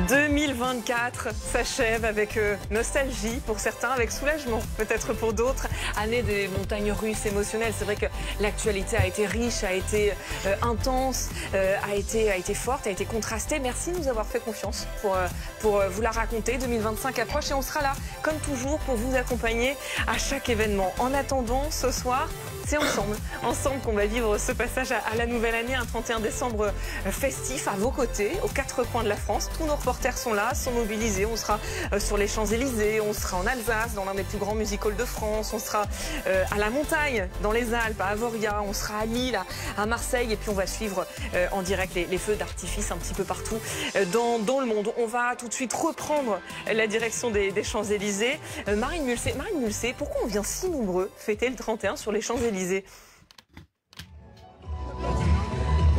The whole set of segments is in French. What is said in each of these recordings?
2024 s'achève avec nostalgie pour certains, avec soulagement peut-être pour d'autres. Année des montagnes russes émotionnelles. C'est vrai que l'actualité a été riche, a été intense, a été forte, a été contrastée. Merci de nous avoir fait confiance pour vous la raconter. 2025 approche et on sera là comme toujours pour vous accompagner à chaque événement. En attendant, ce soir, c'est ensemble qu'on va vivre ce passage à la nouvelle année, un 31 décembre festif à vos côtés, aux quatre coins de la France. Tous nos reporters sont là, sont mobilisés. On sera sur les Champs-Élysées, on sera en Alsace, dans l'un des plus grands musicals de France, on sera à la montagne, dans les Alpes, à Avoria, on sera à Lille, à Marseille, et puis on va suivre en direct les feux d'artifice un petit peu partout dans le monde. On va tout de suite reprendre la direction des Champs-Élysées. Marine Mulsé, pourquoi on vient si nombreux fêter le 31 sur les Champs-Élysées?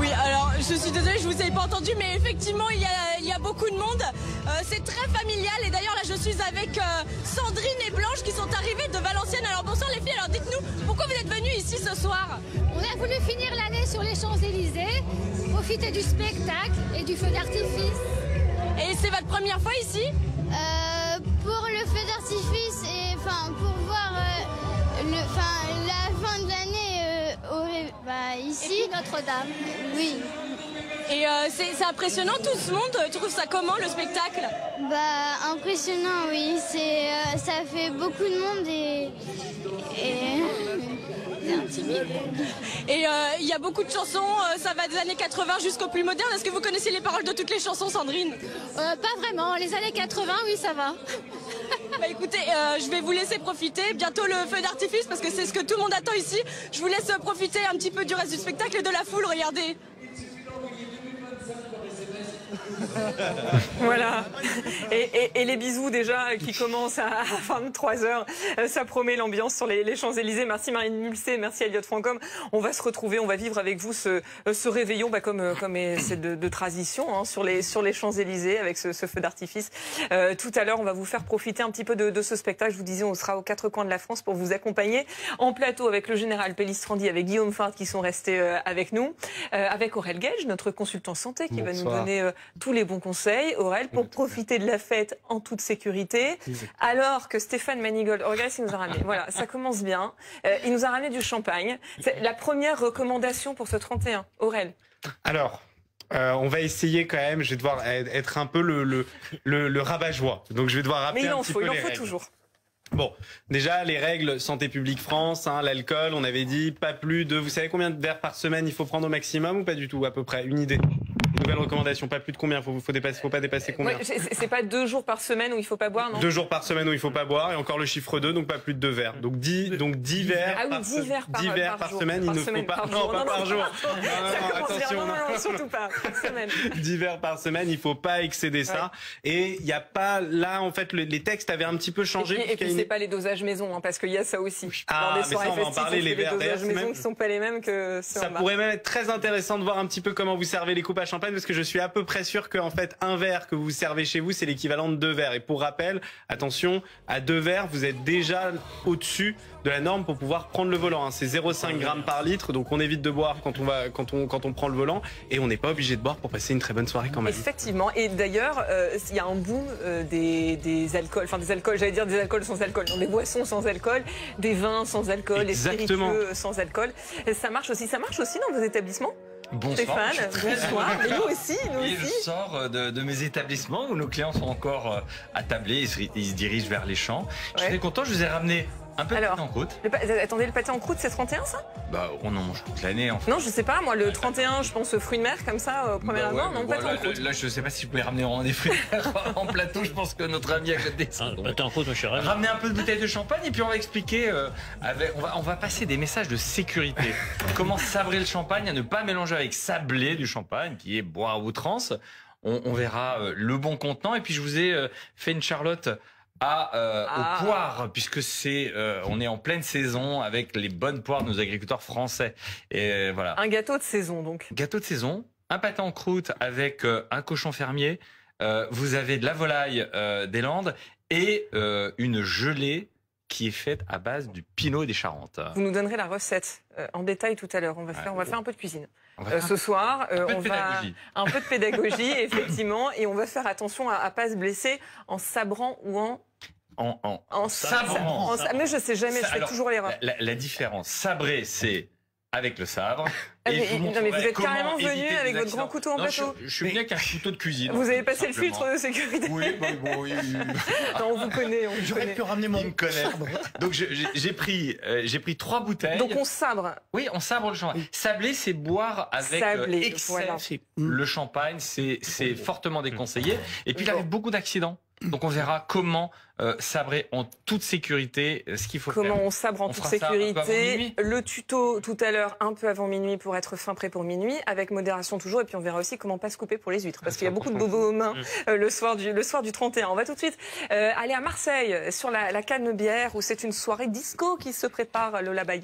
Oui, alors je suis désolée, je vous ai pas entendu, mais effectivement il y a beaucoup de monde. C'est très familial et d'ailleurs là je suis avec Sandrine et Blanche qui sont arrivées de Valenciennes. Alors bonsoir les filles, alors dites-nous pourquoi vous êtes venues ici ce soir? On a voulu finir l'année sur les Champs-Élysées, profiter du spectacle et du feu d'artifice. Et c'est votre première fois ici? Pour le feu d'artifice et pour voir la fin de l'année ici. Notre-Dame. Oui. Et c'est impressionnant tout ce monde. Tu trouves ça comment le spectacle? Impressionnant, oui. Ça fait beaucoup de monde et c'est intimidant. Et il y a beaucoup de chansons, ça va des années 80 jusqu'au plus moderne. Est-ce que vous connaissez les paroles de toutes les chansons, Sandrine? Pas vraiment. Les années 80, oui, ça va. Écoutez, je vais vous laisser profiter. Bientôt le feu d'artifice parce que c'est ce que tout le monde attend ici. Je vous laisse profiter un petit peu du reste du spectacle et de la foule. Regardez. Voilà. Et les bisous déjà qui commencent à 23h. Ça promet l'ambiance sur les Champs-Élysées. Merci Marine Mulsé, merci Elliott Francom. On va se retrouver, on va vivre avec vous ce réveillon comme c'est de tradition sur les Champs-Élysées avec ce feu d'artifice. Tout à l'heure, on va vous faire profiter un petit peu de ce spectacle. Je vous disais, on sera aux quatre coins de la France pour vous accompagner en plateau avec le général Pellistrandi, avec Guillaume Fard qui sont restés avec nous, avec Aurel Gage, notre consultant santé qui va nous donner tous les bons conseils, Aurel, pour profiter de la fête en toute sécurité. Alors que Stéphane Manigold, regarde ce qu'il nous a ramené. Voilà, ça commence bien. Il nous a ramené du champagne. C'est la première recommandation pour ce 31. Aurel. Alors, on va essayer quand même. Je vais devoir être un peu le rabat-joie. Donc je vais devoir rappeler un petit peu les règles. Toujours. Bon, déjà les règles Santé publique France, l'alcool, on avait dit pas plus de. Vous savez combien de verres par semaine il faut prendre au maximum ou pas du tout, à peu près, une idée? Nouvelle recommandation, pas plus de combien? Faut pas dépasser combien? Ouais, c'est pas 2 jours par semaine où il faut pas boire, non? 2 jours par semaine où il faut pas boire et encore le chiffre 2, donc pas plus de 2 verres. Donc 10 verres. Ah oui, 10 verres par semaine, il ne faut pas. Non, pas par jour. Non, attention. Non, surtout pas. Par semaine. 10 verres par semaine, il faut pas excéder ça. Et il y a pas là en fait les textes avaient un petit peu changé. Et puis c'est pas les dosages maison, parce qu'il y a ça aussi. Ah, mais ça on va en parler. Les verres dosages maison qui sont pas les mêmes que ceux ça pourrait même être très intéressant de voir un petit peu comment vous servez les coupes à champagne, parce que je suis à peu près sûr qu'en fait un verre que vous servez chez vous c'est l'équivalent de 2 verres. Et pour rappel, attention, à 2 verres vous êtes déjà au-dessus de la norme pour pouvoir prendre le volant. C'est 0,5 grammes par litre, donc on évite de boire quand on prend le volant, et on n'est pas obligé de boire pour passer une très bonne soirée quand même. Effectivement. Et d'ailleurs, il y a un boom des alcools, des alcools, j'allais dire des alcools sans alcool, non, des boissons sans alcool, des vins sans alcool, des spiritueux sans alcool. Ça marche aussi dans vos établissements? Bonsoir. Stéphane, bonsoir. Et nous aussi. Je sors de mes établissements où nos clients sont encore attablés, ils se dirigent vers les champs. Je suis très content, je vous ai ramené un peu de pâté en croûte. Attendez, le pâté en croûte, c'est 31 ça? On en mange toute l'année en fait. Non, je sais pas, moi le 31, je pense fruits de mer comme ça, au premier abord, non, pâté en croûte. Là, je sais pas si je pouvais ramener des fruits de mer en plateau, je pense que notre ami à côté. Pâté en croûte, moi je suis ravi. Ramener un peu de bouteille de champagne et puis on va expliquer, on va passer des messages de sécurité. Comment sabrer le champagne, à ne pas mélanger avec sablé du champagne, qui est boire à outrance. On verra le bon contenant, et puis je vous ai fait une charlotte aux poires, puisque on est en pleine saison avec les bonnes poires de nos agriculteurs français. Et voilà. Un gâteau de saison donc. Gâteau de saison, un pâté en croûte avec un cochon fermier. Vous avez de la volaille des Landes et une gelée qui est faite à base du pinot des Charentes. Vous nous donnerez la recette en détail tout à l'heure. On va faire un peu de cuisine. Ce soir, un peu de on va pédagogie. un peu de pédagogie, effectivement, et on va faire attention à pas se blesser en sabrant ou en sabrant. Mais je sais jamais, je fais Alors, toujours l'erreur. La différence, sabrer, c'est avec le sabre. Mais vous montrerai êtes carrément comment venu éviter avec des votre grand accidents. couteau en Non, plateau. Je suis venu avec un couteau de cuisine. Vous avez passé tout le simplement. filtre de sécurité. Oui, oui. Non, on vous connaît, on vous J'aurais connaît. pu ramener mon Il me connaît. Donc j'ai pris 3 bouteilles. Donc on sabre. Oui, on sabre le champagne. Sabler, c'est boire avec Sabler, excès. voilà. Le champagne, c'est fortement déconseillé. Et puis il arrive beaucoup d'accidents. Donc on verra comment sabrer en toute sécurité ce qu'il faut Comment faire. on sabre en toute fera ça un peu avant sécurité. minuit. Le tuto tout à l'heure, un peu avant minuit pour être fin prêt pour minuit, avec modération toujours. Et puis on verra aussi comment pas se couper pour les huîtres, parce qu'il y a beaucoup de bobos aux mains le soir du 31. On va tout de suite aller à Marseille, sur la Canebière, où c'est une soirée disco qui se prépare, Lola Baye.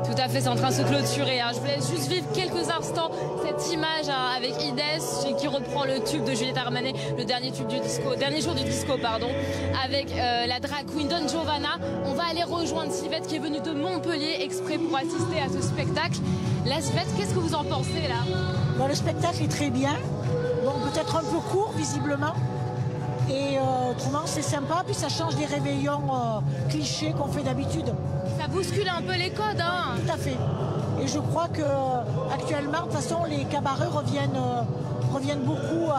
Tout à fait, c'est en train de se clôturer. Je vous laisse juste vivre quelques instants cette image avec Ides qui reprend le tube de Juliette Armanet, le dernier jour du disco, avec la drag queen Don Giovanna. On va aller rejoindre Sylvette qui est venue de Montpellier exprès pour assister à ce spectacle. La Sylvette, qu'est-ce que vous en pensez là? Bon, le spectacle est très bien. Bon, peut-être un peu court visiblement. Et autrement, c'est sympa. Puis ça change des réveillons clichés qu'on fait d'habitude. Ça bouscule un peu les codes, hein. Tout à fait. Et je crois que actuellement, de toute façon, les cabarets reviennent beaucoup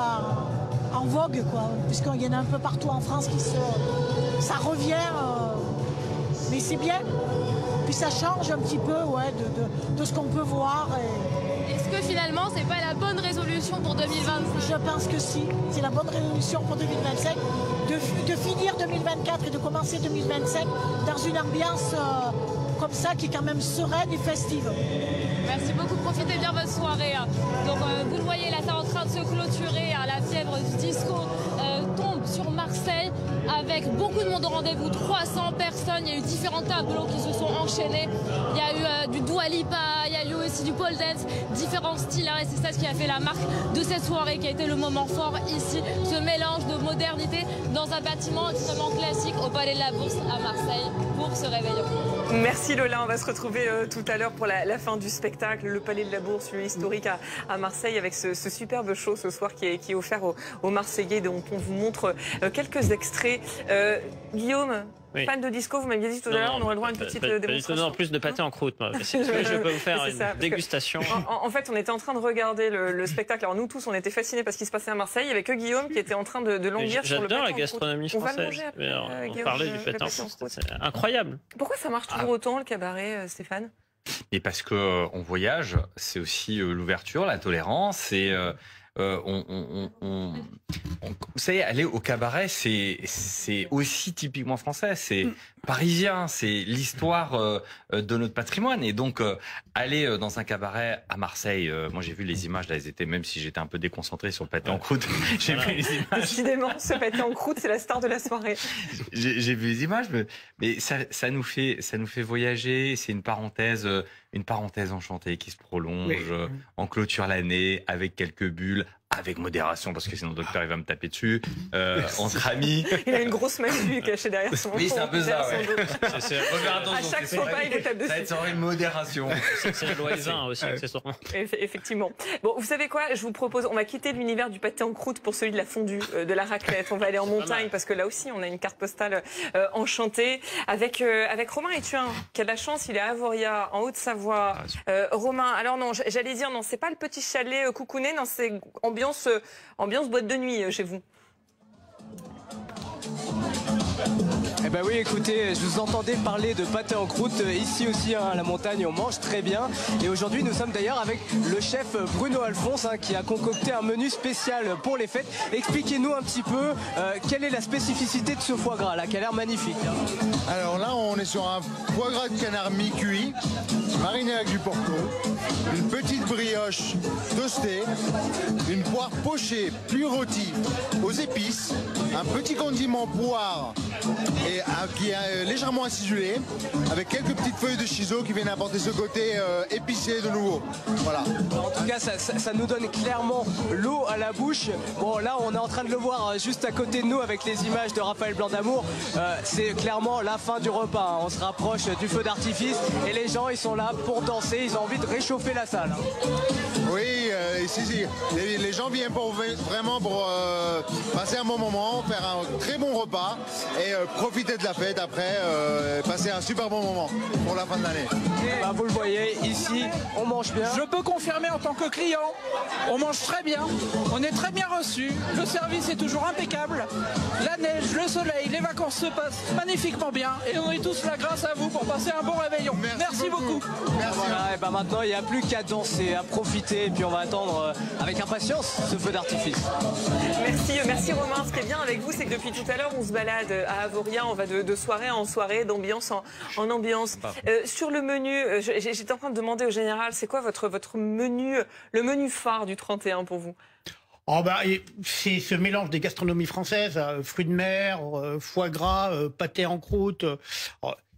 en vogue, quoi. Puisqu'il y en a un peu partout en France ça revient. Mais c'est bien. Puis ça change un petit peu, de ce qu'on peut voir. Est-ce que finalement, c'est pas la bonne résolution pour 2025? Je pense que si. C'est la bonne résolution pour 2025. De finir 2024 et de commencer 2025 dans une ambiance comme ça qui est quand même sereine et festive. Merci beaucoup, profitez bien de votre soirée. Donc vous le voyez là, c'est en train de se clôturer. La fièvre du disco tombe sur Marseille avec beaucoup de monde au rendez-vous, 300 personnes. Il y a eu différents tableaux qui se sont enchaînés. Il y a eu du Dua Lipa, il y a eu aussi du pole dance, différents styles. Et c'est ça ce qui a fait la marque de cette soirée, qui a été le moment fort ici. Ce mélange de modernité dans un bâtiment extrêmement classique au Palais de la Bourse à Marseille pour ce réveillon. Merci Lola, on va se retrouver tout à l'heure pour la fin du spectacle, le Palais de la Bourse, lieu historique à Marseille, avec ce superbe show ce soir qui est offert aux Marseillais, dont on vous montre quelques extraits. Guillaume, Oui. fan de disco, vous m'aviez dit tout à l'heure, on aurait le droit à une petite démonstration. Non, en plus de pâté en croûte, moi. Je peux vous faire une dégustation. En fait, on était en train de regarder le spectacle. Alors nous tous, on était fascinés par ce qui se passait à Marseille. Il n'y avait que Guillaume qui était en train de languir sur le pâté en croûte. J'adore la gastronomie On va française. manger après, On Guillaume, parlait du le pâté en pâté en croûte. croûte. C'est incroyable. Pourquoi ça marche toujours autant le cabaret, Stéphane? Et parce que on voyage, c'est aussi l'ouverture, la tolérance. Et vous savez, aller au cabaret, c'est aussi typiquement français. C'est parisien, c'est l'histoire de notre patrimoine. Et donc, aller dans un cabaret à Marseille, moi j'ai vu les images, là, elles étaient, même si j'étais un peu déconcentré sur le pâté en croûte, j'ai vu les images. Décidément, ce pâté en croûte, c'est la star de la soirée. J'ai vu les images, mais ça nous fait voyager. C'est une parenthèse enchantée qui se prolonge. On clôture l'année avec quelques bulles, avec modération, parce que sinon le docteur il va me taper dessus, entre amis. Il a une grosse massue cachée derrière son dos. Oui, c'est un peu ça, ouais. À chaque faux pas, il vous tape dessus. Ça va être une modération. C'est le loisin aussi, accessoirement. Effectivement. Bon, vous savez quoi? Je vous propose, on va quitter l'univers du pâté en croûte pour celui de la fondue, de la raclette. On va aller en montagne parce que là aussi, on a une carte postale enchantée avec Romain Etuin, qui a de la chance. Il est à Avoria, en Haute-Savoie. Romain, alors non, j'allais dire, non, c'est pas le petit chalet coucounet, non, c'est ambiance boîte de nuit chez vous. Eh ben oui, écoutez, je vous entendais parler de pâté en croûte ici aussi à la montagne, on mange très bien. Et aujourd'hui, nous sommes d'ailleurs avec le chef Bruno Alphonse qui a concocté un menu spécial pour les fêtes. Expliquez-nous un petit peu quelle est la spécificité de ce foie gras là, qui a l'air magnifique. Alors là, on est sur un foie gras de canard mi-cuit, mariné avec du porco, une petite brioche toastée, une poire pochée puis rôtie aux épices, un petit condiment poire et qui est légèrement acidulé, avec quelques petites feuilles de shiso qui viennent apporter ce côté épicé de nouveau. Voilà. En tout cas, ça nous donne clairement l'eau à la bouche. Bon, là, on est en train de le voir juste à côté de nous avec les images de Raphaël Blanc d'Amour. C'est clairement la fin du repas. On se rapproche du feu d'artifice et les gens, ils sont là pour danser. Ils ont envie de réchauffer la salle. Oui, si. Les gens viennent vraiment pour passer un bon moment, faire un très bon repas et profiter de la fête après, passer un super bon moment pour la fin de l'année. Bah, vous le voyez, ici, on mange bien. Je peux confirmer en tant que client, on mange très bien, on est très bien reçu, le service est toujours impeccable, la neige, le soleil, les vacances se passent magnifiquement bien et on est tous là grâce à vous pour passer un bon réveillon. Merci beaucoup. Merci. Voilà, et bah maintenant, il n'y a plus qu'à danser, à profiter et puis on va attendre avec impatience ce feu d'artifice. Merci Romain. Ce qui est bien avec vous, c'est que depuis tout à l'heure, on se balade à Avoria, on va de soirée en soirée, d'ambiance en ambiance. Sur le menu, j'étais en train de demander au général, c'est quoi votre menu, le menu phare du 31 pour vous? C'est ce mélange des gastronomies françaises, fruits de mer, foie gras, pâté en croûte.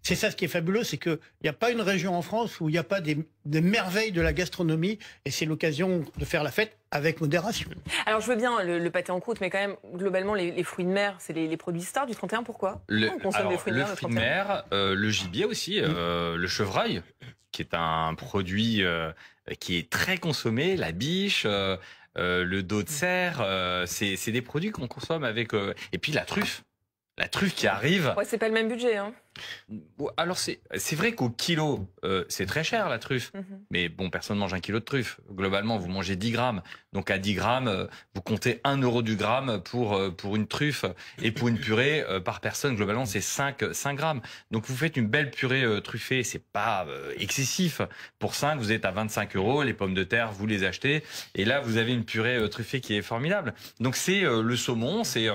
C'est ça ce qui est fabuleux, c'est qu'il n'y a pas une région en France où il n'y a pas des merveilles de la gastronomie et c'est l'occasion de faire la fête avec modération. Alors je veux bien le pâté en croûte, mais quand même, globalement, les fruits de mer, c'est les produits stars du 31, pourquoi on consomme des fruits de mer, le fruit de mer, le gibier aussi, le chevreuil, qui est un produit qui est très consommé, la biche, le dos de cerf, c'est des produits qu'on consomme avec... et puis la truffe. La truffe qui arrive. Ouais, c'est pas le même budget, hein. Alors c'est vrai qu'au kilo, c'est très cher la truffe. Mais bon, personne ne mange 1 kilo de truffe. Globalement, vous mangez 10 grammes. Donc à 10 grammes, vous comptez 1 euro du gramme pour une truffe. Et pour une purée, par personne, globalement, c'est 5 grammes. Donc vous faites une belle purée truffée, c'est pas excessif. Pour 5, vous êtes à 25 euros. Les pommes de terre, vous les achetez. Et là, vous avez une purée truffée qui est formidable. Donc c'est le saumon, c'est...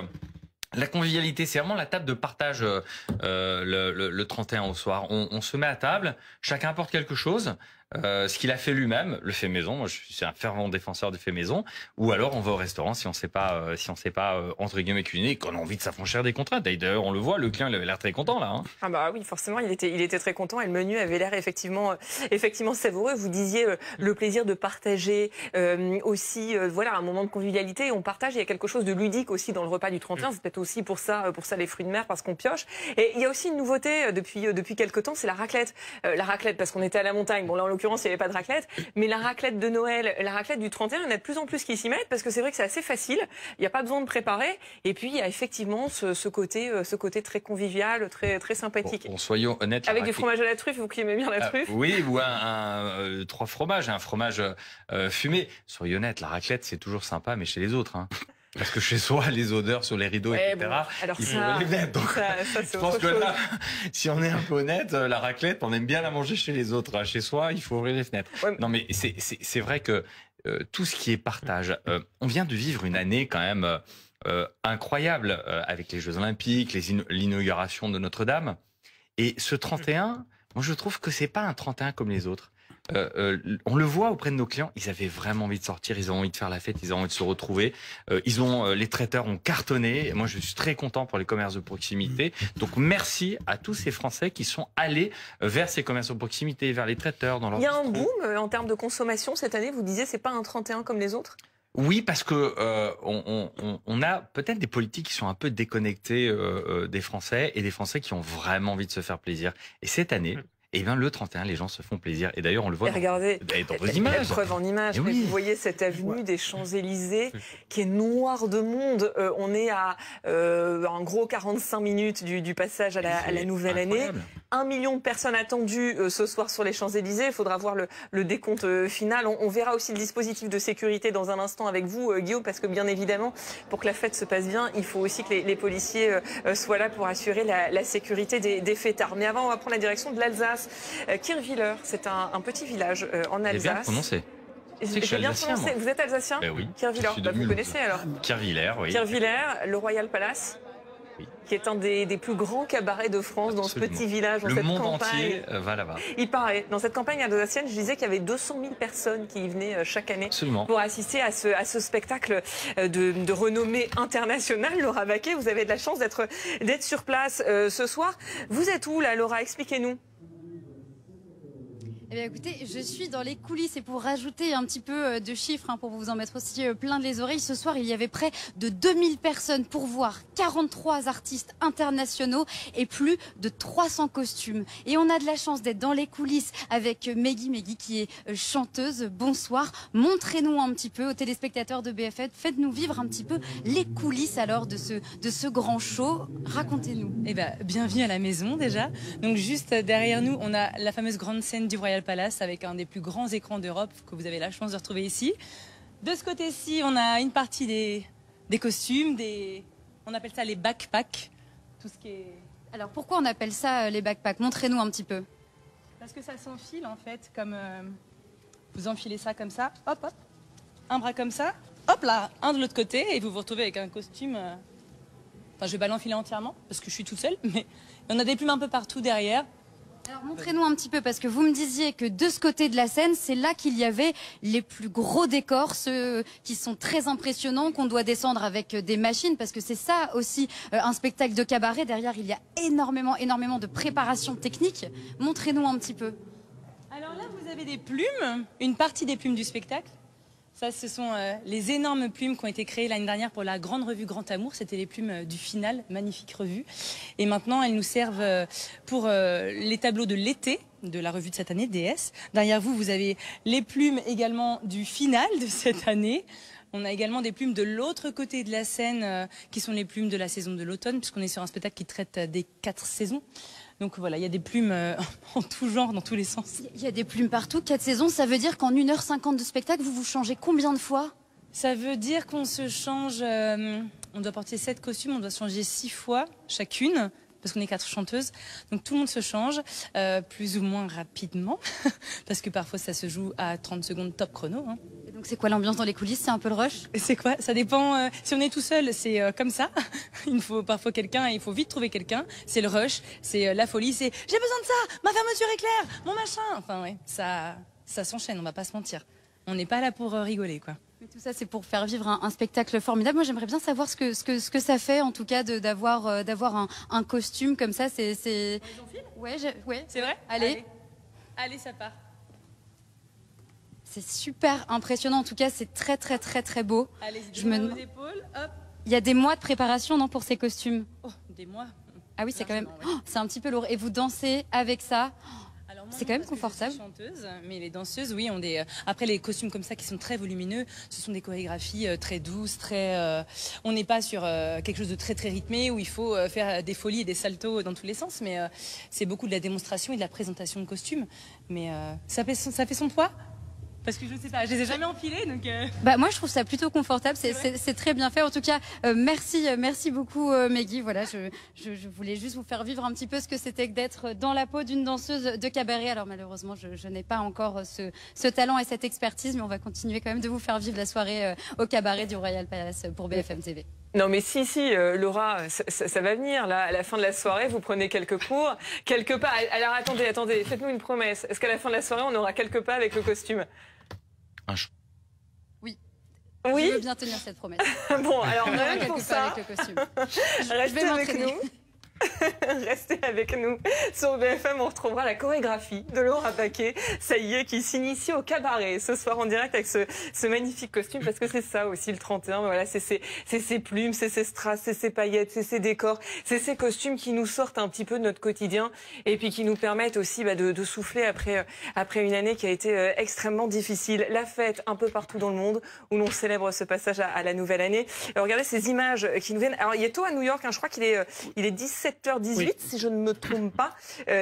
La convivialité, c'est vraiment la table de partage le 31 au soir. On se met à table, chacun apporte quelque chose. Ce qu'il a fait lui-même, le fait maison. Moi, je suis un fervent défenseur du fait maison. Ou alors, on va au restaurant si on sait pas entre guillemets cuisiner, et qu'on a envie de s'affranchir des contraintes. D'ailleurs, on le voit, le client, il avait l'air très content là. Hein. Ah bah oui, forcément, il était très content et le menu avait l'air effectivement savoureux. Vous disiez le plaisir de partager aussi, voilà, un moment de convivialité. On partage. Il y a quelque chose de ludique aussi dans le repas du 31. C'est peut-être aussi pour ça les fruits de mer parce qu'on pioche. Et il y a aussi une nouveauté depuis quelques temps, c'est la raclette. La raclette parce qu'on était à la montagne. Bon là, en l'occurrence, il n'y avait pas de raclette, mais la raclette de Noël, la raclette du 31, il y en a de plus en plus qui s'y mettent parce que c'est vrai que c'est assez facile, il n'y a pas besoin de préparer, et puis il y a effectivement ce côté très convivial, très sympathique. Bon, soyons honnêtes. Avec du fromage à la truffe, vous qui aimez bien la truffe. Oui, ou 3 fromages, un fromage fumé. Soyons honnêtes, la raclette c'est toujours sympa, mais chez les autres. Hein. Parce que chez soi, les odeurs sur les rideaux, etc., bon, alors il faut les mettre. Donc, ça, je pense que là, si on est un peu honnête, la raclette, on aime bien la manger chez les autres. Chez soi, il faut ouvrir les fenêtres. Ouais. Non, mais c'est vrai que tout ce qui est partage, on vient de vivre une année quand même incroyable avec les Jeux Olympiques, l'inauguration de Notre-Dame. Et ce 31, moi je trouve que c'est pas un 31 comme les autres. On le voit auprès de nos clients, ils avaient vraiment envie de sortir, ils ont envie de faire la fête, ils ont envie de se retrouver. Les traiteurs ont cartonné. Moi, je suis très content pour les commerces de proximité. Donc, merci à tous ces Français qui sont allés vers ces commerces de proximité, vers les traiteurs. Dans leur Il y a un boom en termes de consommation cette année. Vous disiez, c'est pas un 31 comme les autres? Oui, parce que on a peut-être des politiques qui sont un peu déconnectées des Français et des Français qui ont vraiment envie de se faire plaisir. Et cette année, eh bien, le 31, les gens se font plaisir. Et d'ailleurs, on le voit regardez, dans vos images. La preuve en images. Oui. Vous voyez cette avenue des Champs-Élysées qui est noire de monde. On est à en gros 45 minutes du passage à la nouvelle année. 1 million de personnes attendues ce soir sur les Champs-Élysées. Il faudra voir le décompte final. On verra aussi le dispositif de sécurité dans un instant avec vous, Guillaume, parce que bien évidemment, pour que la fête se passe bien, il faut aussi que les policiers soient là pour assurer la sécurité des fêtards. Mais avant, on va prendre la direction de l'Alsace. Kirchwiller, c'est un petit village en Alsace. Bien prononcé. J'ai bien prononcé. Vous êtes alsacien? Ben oui. Kirchwiller, vous connaissez alors? Kirchwiller, oui. Kirchwiller, le Royal Palace. Oui. qui est un des plus grands cabarets de France, dans ce petit village, dans le cette monde campagne. entier va là-bas. Il paraît. Dans cette campagne alsacienne, je disais qu'il y avait 200 000 personnes qui y venaient chaque année pour assister à ce spectacle de renommée internationale. Laura Baquet, vous avez de la chance d'être sur place ce soir. Vous êtes où là, Laura? Expliquez-nous. Eh bien, écoutez, je suis dans les coulisses et pour rajouter un petit peu de chiffres, pour vous en mettre aussi plein les oreilles, ce soir, il y avait près de 2000 personnes pour voir 43 artistes internationaux et plus de 300 costumes. Et on a de la chance d'être dans les coulisses avec Meggy qui est chanteuse. Bonsoir. Montrez-nous un petit peu aux téléspectateurs de BFM. Faites-nous vivre un petit peu les coulisses alors de ce grand show. Racontez-nous. Eh ben, bienvenue à la maison déjà. Donc juste derrière nous, on a la fameuse grande scène du Royal Palace avec un des plus grands écrans d'Europe que vous avez la chance de retrouver ici. De ce côté-ci, on a une partie des costumes, on appelle ça les backpacks. Tout ce qui est... Alors pourquoi on appelle ça les backpacks? Montrez-nous un petit peu. Parce que ça s'enfile en fait, comme vous enfilez ça comme ça, hop hop, un bras comme ça, hop là, un de l'autre côté et vous vous retrouvez avec un costume. Enfin, je vais pas l'enfiler entièrement parce que je suis toute seule, mais on a des plumes un peu partout derrière. Alors montrez-nous un petit peu, parce que vous me disiez que de ce côté de la scène, c'est là qu'il y avait les plus gros décors, ceux qui sont très impressionnants, qu'on doit descendre avec des machines, parce que c'est ça aussi un spectacle de cabaret. Derrière, il y a énormément de préparation technique. Montrez-nous un petit peu. Alors là, vous avez des plumes, une partie des plumes du spectacle. Ça, ce sont les énormes plumes qui ont été créées l'année dernière pour la grande revue Grand Amour. C'était les plumes du final, magnifique revue. Et maintenant, elles nous servent pour les tableaux de l'été de la revue de cette année, DS. Derrière vous, vous avez les plumes également du final de cette année. On a également des plumes de l'autre côté de la scène, qui sont les plumes de la saison de l'automne, puisqu'on est sur un spectacle qui traite des 4 saisons. Donc voilà, il y a des plumes en tout genre, dans tous les sens. Il y a des plumes partout, 4 saisons, ça veut dire qu'en 1h50 de spectacle, vous vous changez combien de fois? Ça veut dire qu'on se change, on doit porter 7 costumes, on doit se changer 6 fois chacune, parce qu'on est 4 chanteuses. Donc tout le monde se change, plus ou moins rapidement, parce que parfois ça se joue à 30 secondes top chrono. Hein. Et donc c'est quoi l'ambiance dans les coulisses? C'est un peu le rush? C'est quoi? Ça dépend. Si on est tout seul, c'est comme ça. Il faut parfois quelqu'un, il faut vite trouver quelqu'un. C'est le rush, c'est la folie, c'est j'ai besoin de ça, ma fermeture éclair, mon machin. Enfin ouais, ça s'enchaîne, on va pas se mentir. On n'est pas là pour rigoler, quoi. Mais tout ça, c'est pour faire vivre un spectacle formidable. Moi, j'aimerais bien savoir ce que ça fait, en tout cas, d'avoir un costume comme ça. C'est. Ouais, c'est vrai. Allez, ça part. C'est super impressionnant. En tout cas, c'est très beau. Allez-y, aux épaules, hop. Il y a des mois de préparation, non, pour ces costumes? Oh, des mois. Ah oui, c'est quand même. Ouais. Oh, c'est un petit peu lourd. Et vous dansez avec ça? C'est quand même confortable. Je suis chanteuse, mais les danseuses, oui, ont des. Après, les costumes comme ça qui sont très volumineux, ce sont des chorégraphies très douces, très. On n'est pas sur quelque chose de très rythmé où il faut faire des folies et des saltos dans tous les sens, mais c'est beaucoup de la démonstration et de la présentation de costumes. Mais ça fait son poids. Parce que je sais pas, je les ai jamais enfilés, donc. Bah moi je trouve ça plutôt confortable, c'est très bien fait. En tout cas, merci beaucoup Meggy. Voilà, je voulais juste vous faire vivre un petit peu ce que c'était que d'être dans la peau d'une danseuse de cabaret. Alors malheureusement, je n'ai pas encore ce talent et cette expertise, mais on va continuer quand même de vous faire vivre la soirée au cabaret du Royal Palace pour BFM TV. Non mais si, Laura, ça va venir. Là, à la fin de la soirée, vous prenez quelques cours, quelques pas. Alors attendez, faites-nous une promesse. Est-ce qu'à la fin de la soirée, on aura quelques pas avec le costume? Oui. Oui. Je veux bien tenir cette promesse. Bon, alors rien pour ça. Avec le costume. Restez avec nous. Restez avec nous. Sur BFM, on retrouvera la chorégraphie de Laura Baquet. Ça y est, qui s'initie au cabaret ce soir en direct avec ce magnifique costume, parce que c'est ça aussi le 31. Voilà, c'est ces plumes, c'est ces strass, c'est ces paillettes, c'est ces décors, c'est ces costumes qui nous sortent un petit peu de notre quotidien et puis qui nous permettent aussi de souffler après une année qui a été extrêmement difficile. La fête un peu partout dans le monde où l'on célèbre ce passage à la nouvelle année. Alors, regardez ces images qui nous viennent. Alors, il est tôt à New York, hein, je crois qu'il est 17h18, oui, si je ne me trompe pas,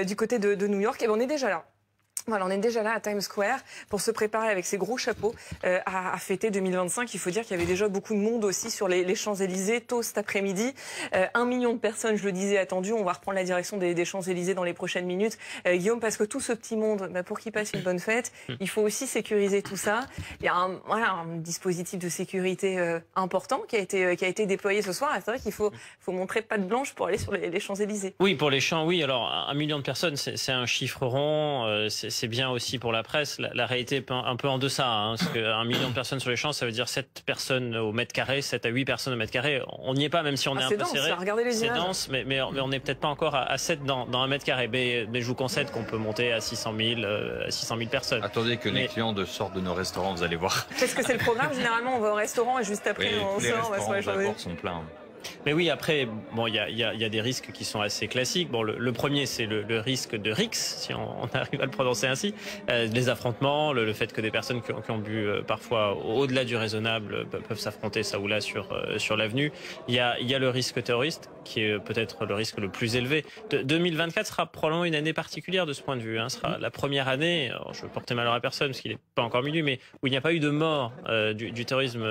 du côté de New York. Et ben, on est déjà là. Voilà, on est déjà là à Times Square pour se préparer avec ces gros chapeaux à fêter 2025. Il faut dire qu'il y avait déjà beaucoup de monde aussi sur les Champs-Élysées tôt cet après-midi. 1 million de personnes, je le disais, attendues. On va reprendre la direction des Champs-Élysées dans les prochaines minutes. Guillaume, parce que tout ce petit monde, pour qu'il passe une bonne fête, il faut aussi sécuriser tout ça. Il y a un dispositif de sécurité important qui a été déployé ce soir. C'est vrai qu'il faut montrer patte blanche pour aller sur les Champs-Élysées. Oui, pour les champs, oui. Alors, 1 million de personnes, c'est un chiffre rond. C'est bien aussi pour la presse. La réalité est un peu en deçà, parce que 1 million de personnes sur les champs, ça veut dire 7 personnes au mètre carré, 7 à 8 personnes au mètre carré. On n'y est pas, même si on est un peu serré. C'est dense, mais on n'est peut-être pas encore à 7 dans 1 mètre carré. Mais je vous concède qu'on peut monter à 600 000 personnes. Attendez que les clients sortent de nos restaurants, vous allez voir. Qu'est-ce que c'est le programme? Généralement, on va au restaurant et juste après, on sort, on va sur les Champs-Élysées. Sont pleins. Mais oui, après, bon, il y a des risques qui sont assez classiques. Bon, le premier, c'est le risque de RIX, si on arrive à le prononcer ainsi. Les affrontements, le fait que des personnes qui ont bu parfois au-delà du raisonnable peuvent s'affronter ça ou là sur l'avenue. Il y a le risque terroriste, qui est peut-être le risque le plus élevé. 2024 sera probablement une année particulière de ce point de vue. Ce sera la première année, alors je veux porter malheur à personne parce qu'il n'est pas encore minuit, mais où il n'y a pas eu de mort du terrorisme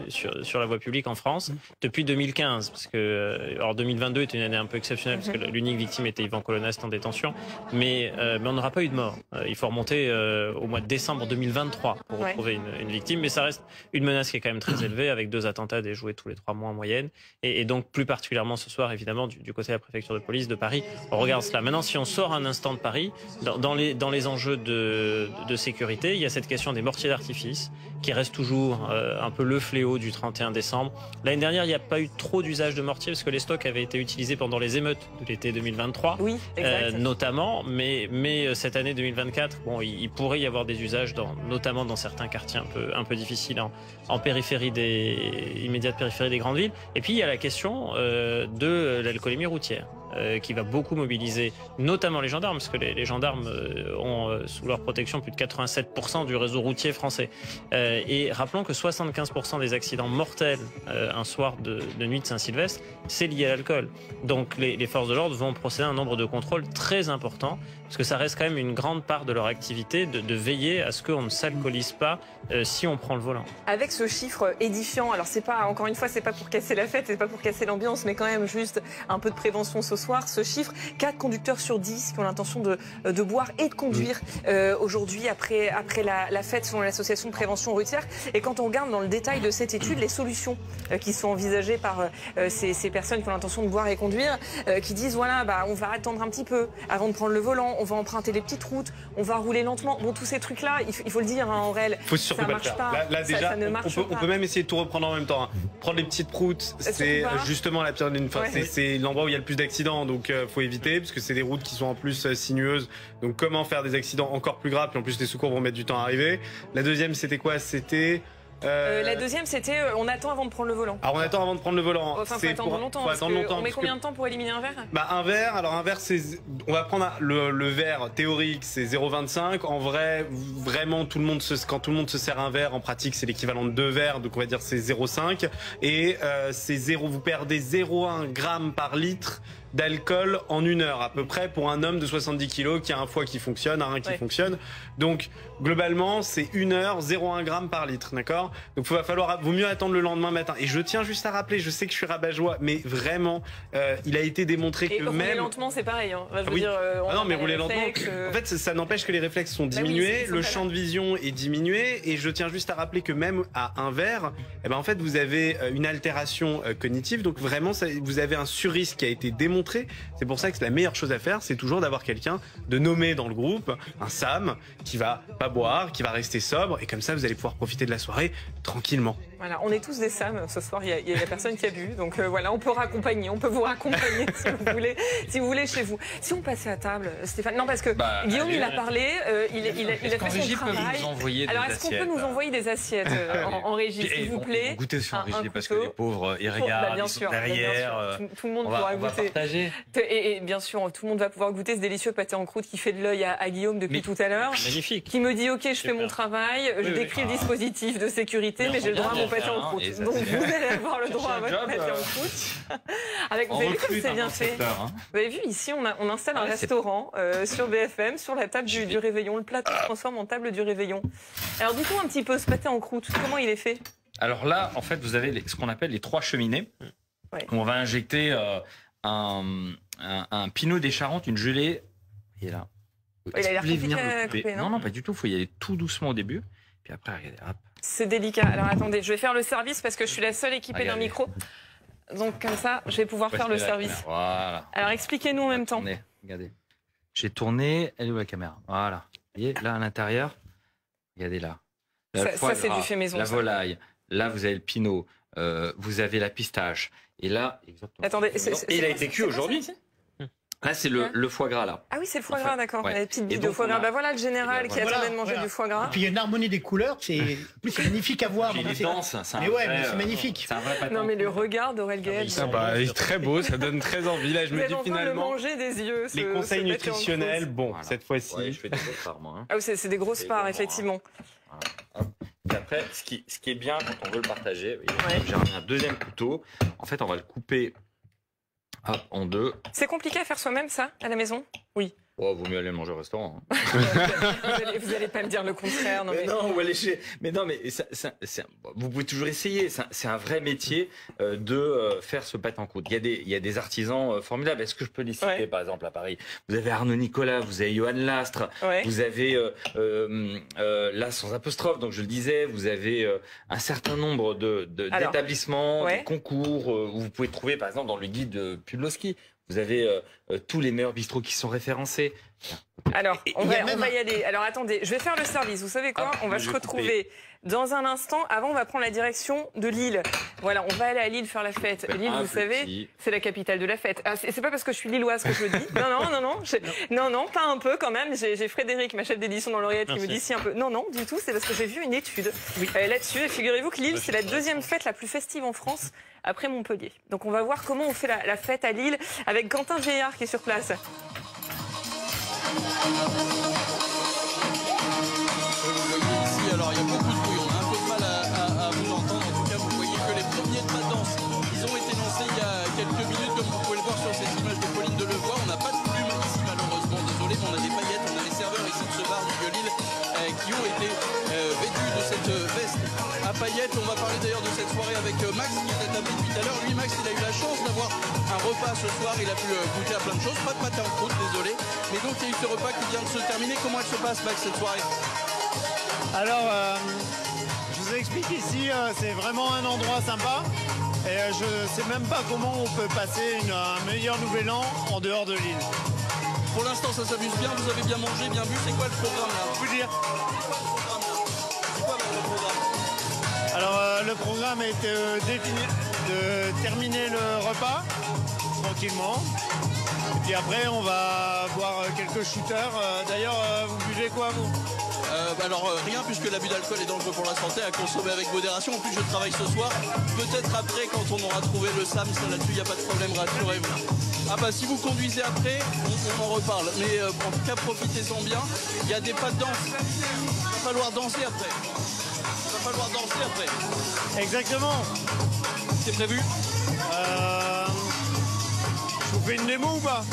sur la voie publique en France depuis 2015. Parce que alors 2022 était une année un peu exceptionnelle parce que l'unique victime était Yvan Colonna en détention, mais on n'aura pas eu de mort. Il faut remonter au mois de décembre 2023 pour retrouver une victime, mais ça reste une menace qui est quand même très élevée avec 2 attentats déjoués tous les 3 mois en moyenne, et donc plus particulièrement ce soir évidemment du côté de la préfecture de police de Paris. On regarde cela. Maintenant, si on sort un instant de Paris, dans les enjeux de sécurité, il y a cette question des mortiers d'artifice qui reste toujours un peu le fléau du 31 décembre. L'année dernière, il n'y a pas eu trop d'usage de mortiers parce que les stocks avaient été utilisés pendant les émeutes de l'été 2023, notamment. Mais cette année 2024, bon, il pourrait y avoir des usages, notamment dans certains quartiers un peu difficiles en périphérie immédiate périphérie des grandes villes. Et puis il y a la question de l'alcoolémie routière. Qui va beaucoup mobiliser, notamment les gendarmes, parce que les gendarmes ont sous leur protection plus de 87% du réseau routier français. Et rappelons que 75% des accidents mortels un soir de nuit de Saint-Sylvestre, c'est lié à l'alcool. Donc les forces de l'ordre vont procéder à un nombre de contrôles très important, parce que ça reste quand même une grande part de leur activité de veiller à ce qu'on ne s'alcoolise pas si on prend le volant. Avec ce chiffre édifiant, alors c'est pas, encore une fois, c'est pas pour casser la fête, c'est pas pour casser l'ambiance, mais quand même juste un peu de prévention ce soir. Ce chiffre, 4 conducteurs sur 10 qui ont l'intention de boire et de conduire aujourd'hui après la fête selon l'association de prévention routière. Et quand on regarde dans le détail de cette étude les solutions qui sont envisagées par ces personnes qui ont l'intention de boire et conduire, qui disent voilà, on va attendre un petit peu avant de prendre le volant, on va emprunter les petites routes, on va rouler lentement. Bon, tous ces trucs-là, il faut le dire en réel, ça ne marche pas. Là déjà, ça ne marche pas. On peut même essayer de tout reprendre en même temps. Prendre les petites routes, c'est justement la pire d'une fin. C'est l'endroit où il y a le plus d'accidents. Donc faut éviter parce que c'est des routes qui sont en plus sinueuses. Donc comment faire des accidents encore plus graves, puis en plus les secours vont mettre du temps à arriver. La deuxième c'était quoi? C'était la deuxième, c'était on attend avant de prendre le volant. Alors on attend avant de prendre le volant. Enfin, faut attendre longtemps. On met combien de temps pour éliminer un verre? Un verre, alors un verre, c'est, on va prendre le verre théorique, c'est 0,25. En vrai, vraiment, quand tout le monde se sert un verre, en pratique, c'est l'équivalent de 2 verres, donc on va dire c'est 0,5. Et vous perdez 0,1 g par litre d'alcool en 1 heure à peu près pour un homme de 70 kg qui a un foie qui fonctionne, un rein qui fonctionne. Donc globalement c'est 1 heure, 0,1 g par litre, d'accord? Donc vaut mieux attendre le lendemain matin. Et je tiens juste à rappeler, je sais que je suis rabat-joie, mais vraiment il a été démontré que rouler lentement c'est pareil. Mais rouler lentement, en fait ça n'empêche que les réflexes sont diminués, le champ de vision est diminué, et je tiens juste à rappeler que même à un verre, en fait vous avez une altération cognitive, donc vraiment vous avez un surrisque qui a été démontré. C'est pour ça que la meilleure chose à faire, c'est toujours d'avoir quelqu'un de nommé dans le groupe, un Sam, qui va pas boire, qui va rester sobre, et comme ça vous allez pouvoir profiter de la soirée tranquillement. Voilà, on est tous des Sam ce soir, il y a personne qui a bu, donc voilà, on peut vous raccompagner si vous voulez chez vous. Si on passait à table, Stéphane, non parce que Guillaume il a parlé, il a fait son travail. Alors est-ce qu'on peut nous envoyer des assiettes en régie, s'il vous plaît? Goûter sur en régie parce que les pauvres ils regardent, ils sont derrière. Tout le monde pourra goûter. partager. Et bien sûr, tout le monde va pouvoir goûter ce délicieux pâté en croûte qui fait de l'œil à Guillaume depuis tout à l'heure. Magnifique. Qui me dit, OK, je fais mon travail, je décris le dispositif de sécurité, mais j'ai le droit à mon pâté en croûte. Donc vous allez avoir le droit à votre pâté en croûte. Avec, vous avez vu comme c'est bien fait. Vous avez vu, ici, on installe un restaurant sur BFM, sur la table du réveillon. Le plateau se transforme en table du réveillon. Alors, dites-nous un petit peu, ce pâté en croûte, comment il est fait? Alors là, en fait, vous avez ce qu'on appelle les 3 cheminées. Ouais. Où on va injecter un pinot des Charentes, une gelée. Et là. Il a l'air compliqué à couper, non? Non, pas du tout. Il faut y aller tout doucement au début. Puis après, regardez, hop. C'est délicat. Alors attendez, je vais faire le service parce que je suis la seule équipée d'un micro. Donc comme ça, je vais pouvoir faire le service. Voilà. Alors expliquez-nous en même temps. Regardez. J'ai tourné. Elle est où la caméra? Voilà. Vous voyez, là à l'intérieur. Regardez là. Ça c'est du fait maison. La volaille. Là, vous avez le pinot. Vous avez la pistache. Et là, exactement. Attendez, il a été cuit aujourd'hui. Là, c'est le foie gras, là. Ah oui, c'est le foie gras, d'accord. Ouais. Les petites billes de foie gras. Bah voilà le général qui attendait de manger du foie gras. Et puis il y a une harmonie des couleurs, c'est magnifique à voir. Il est dense, mais ouais, mais c'est magnifique. Non, mais le regard d'Aurel Gaël. Il est très beau, ça donne très envie. Là, je me dis finalement. Manger des yeux. Les conseils nutritionnels, bon, cette fois-ci. Ouais, je fais des grosses parts, moi. Hein. Ah oui, c'est des grosses parts, effectivement. Voilà. Et après, ce qui est bien quand on veut le partager, j'ai un deuxième couteau. En fait, on va le couper en 2. C'est compliqué à faire soi-même, ça, à la maison? Oui. Oh, vaut mieux aller manger au restaurant. Hein. vous allez pas me dire le contraire. Non, vous pouvez toujours essayer. C'est un vrai métier de faire ce pâté en croûte. Il y a des artisans formidables. Est-ce que je peux les citer, par exemple, à Paris? Vous avez Arnaud Nicolas, vous avez Johan Lastre, vous avez, là, sans apostrophe, donc je le disais, vous avez un certain nombre d'établissements, de concours, où vous pouvez trouver, par exemple, dans le guide de Pudlowski, vous avez tous les meilleurs bistrots qui sont référencés. Alors, on va y aller. Alors, attendez, je vais faire le service. Vous savez quoi? On va se retrouver dans un instant. Avant, on va prendre la direction de Lille. Voilà, on va aller à Lille faire la fête. Lille, vous savez, c'est la capitale de la fête. Ah, c'est pas parce que je suis lilloise que je le dis. Non, pas un peu quand même. J'ai Frédéric, ma chef d'édition dans l'oreillette, qui me dit si un peu. Non, du tout. C'est parce que j'ai vu une étude là-dessus. Et figurez-vous que Lille, c'est la deuxième fête la plus festive en France après Montpellier. Donc, on va voir comment on fait la fête à Lille avec Quentin Vieillard qui est sur place. Ici, alors il y a beaucoup de bruit, on a un peu de mal à vous entendre. En tout cas, vous voyez que les premiers pas de danse, ils ont été lancés il y a quelques minutes, comme vous pouvez le voir sur cette image de Pauline Delevoye. On n'a pas de plume ici, malheureusement, désolé, mais on a des paillettes, on a les serveurs ici de ce bar du Vieux-Lille qui ont été vêtus de cette veste à paillettes. On va parler d'ailleurs de cette soirée avec Max qui est établi depuis tout à l'heure. Lui, Max, il a eu la chance d'avoir un repas ce soir, il a pu goûter à plein de choses, pas de pâté en croûte, désolé. Mais donc il y a eu ce repas qui vient de se terminer. Comment elle se passe, Max, cette soirée? Alors, je vous explique ici, c'est vraiment un endroit sympa. Et je sais même pas comment on peut passer un meilleur nouvel an en dehors de l'île. Pour l'instant, ça s'amuse bien, vous avez bien mangé, bien bu. C'est quoi le programme là? Vous dire. C'est quoi le programme? Alors, le programme est de terminer le repas tranquillement. Et puis après, on va boire quelques shooters. D'ailleurs, vous buvez quoi, vous? Alors rien, puisque l'abus d'alcool est dangereux pour la santé, à consommer avec modération. En plus, je travaille ce soir. Peut-être après, quand on aura trouvé le SAM, là-dessus, il n'y a pas de problème, rassurez-vous. Ah bah si vous conduisez après, on en reparle. Mais en tout cas, profitez-en bien. Il y a des pas de danse. Il va falloir danser après. Exactement. C'est prévu? Je vous fais une démo ou pas?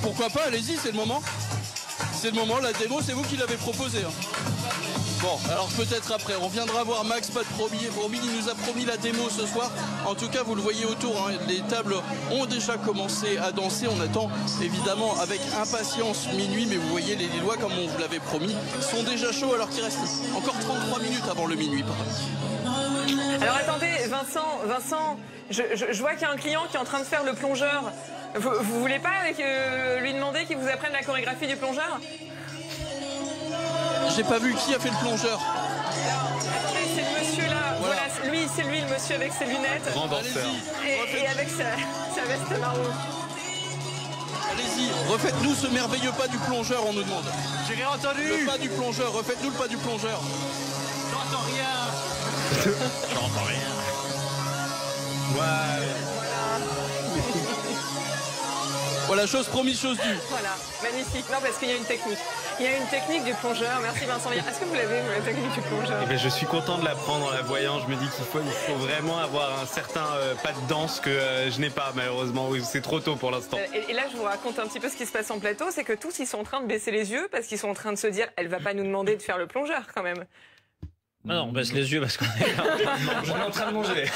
Pourquoi pas, allez-y, c'est le moment. C'est le moment, la démo, c'est vous qui l'avez proposée. Bon, alors peut-être après, on viendra voir Max, pas de promis, il nous a promis la démo ce soir. En tout cas, vous le voyez autour, hein, les tables ont déjà commencé à danser. On attend évidemment avec impatience minuit, mais vous voyez, les Lillois, comme on vous l'avait promis, sont déjà chauds alors qu'il reste encore 33 minutes avant le minuit. Alors attendez, Vincent, je vois qu'il y a un client qui est en train de faire le plongeur. Vous voulez pas lui demander qu'il vous apprenne la chorégraphie du plongeur? J'ai pas vu qui a fait le plongeur. C'est le monsieur là, voilà, c'est lui le monsieur avec ses lunettes. Grand danseur. Et avec sa veste marron. Allez-y, refaites-nous ce merveilleux pas du plongeur, on nous demande. J'ai rien entendu. Le pas du plongeur, refaites-nous le pas du plongeur. J'entends rien. J'entends rien. Ouais. Voilà, chose promise, chose due. Voilà, magnifique. Non, parce qu'il y a une technique. Il y a une technique du plongeur. Merci Vincent. Est-ce que vous l'avez, la technique du plongeur? Eh ben, je suis content de l'apprendre en la voyant. Je me dis qu'il faut vraiment avoir un certain pas de danse que je n'ai pas, malheureusement. Oui, c'est trop tôt pour l'instant. Et là, je vous raconte un petit peu ce qui se passe en plateau. C'est que tous, ils sont en train de baisser les yeux parce qu'ils sont en train de se dire, elle va pas nous demander de faire le plongeur quand même. Ah non, on baisse les yeux parce qu'on est là. Je suis en train de manger.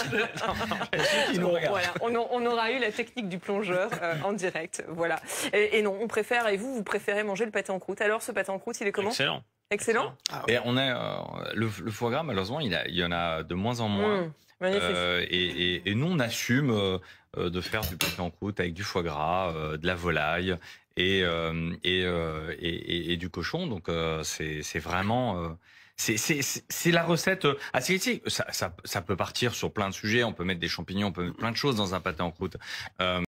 Voilà, on aura eu la technique du plongeur en direct. Voilà. Et non, on préfère, et vous préférez manger le pâté en croûte. Alors, ce pâté en croûte, il est comment? Excellent. Excellent. Et on a le foie gras, malheureusement, il y en a de moins en moins. Magnifique. Et nous, on assume de faire du pâté en croûte avec du foie gras, de la volaille et du cochon. Donc, c'est vraiment... C'est la recette assez critique. Ça peut partir sur plein de sujets. On peut mettre des champignons, on peut mettre plein de choses dans un pâté en croûte.